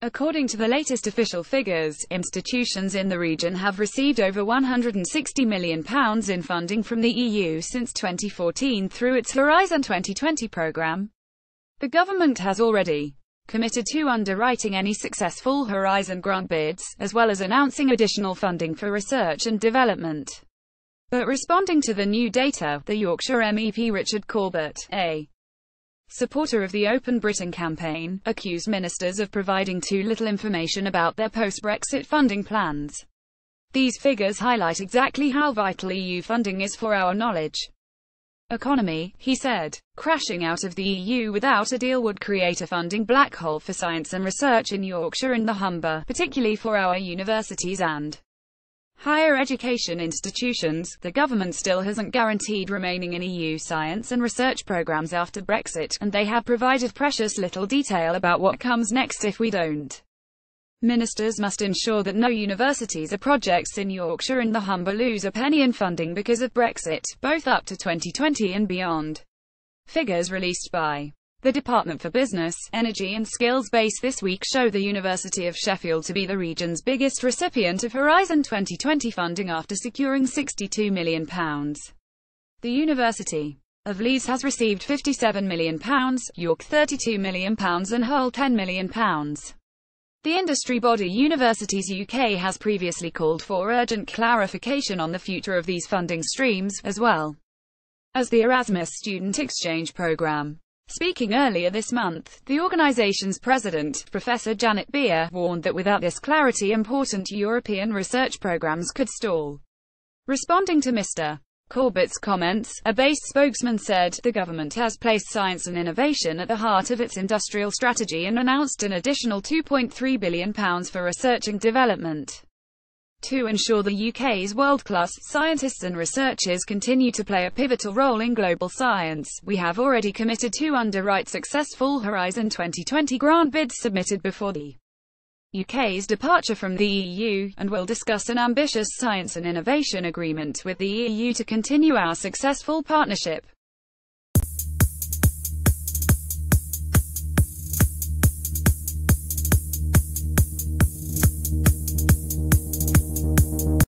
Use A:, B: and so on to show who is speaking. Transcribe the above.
A: According to the latest official figures, institutions in the region have received over £160 million in funding from the EU since 2014 through its Horizon 2020 programme. The government has already committed to underwriting any successful Horizon grant bids, as well as announcing additional funding for research and development. But responding to the new data, the Yorkshire MEP Richard Corbett, a supporter of the Open Britain campaign, accused ministers of providing too little information about their post-Brexit funding plans. These figures highlight exactly how vital EU funding is for our knowledge economy, he said. Crashing out of the EU without a deal would create a funding black hole for science and research in Yorkshire and the Humber, particularly for our universities and higher education institutions. The government still hasn't guaranteed remaining in EU science and research programs after Brexit, and they have provided precious little detail about what comes next if we don't. Ministers must ensure that no universities or projects in Yorkshire and the Humber lose a penny in funding because of Brexit, both up to 2020 and beyond. Figures released by the Department for Business, Energy and Skills Base this week show the University of Sheffield to be the region's biggest recipient of Horizon 2020 funding after securing £62 million. The University of Leeds has received £57 million, York £32 million and Hull £10 million. The industry body Universities UK has previously called for urgent clarification on the future of these funding streams, as well as the Erasmus Student Exchange Programme. Speaking earlier this month, the organisation's president, Professor Janet Beer, warned that without this clarity important European research programmes could stall. Responding to Mr. Corbett's comments, a base spokesman said, the government has placed science and innovation at the heart of its industrial strategy and announced an additional £2.3 billion for research and development. To ensure the UK's world-class scientists and researchers continue to play a pivotal role in global science, we have already committed to underwrite successful Horizon 2020 grant bids submitted before the UK's departure from the EU, and will discuss an ambitious science and innovation agreement with the EU to continue our successful partnership.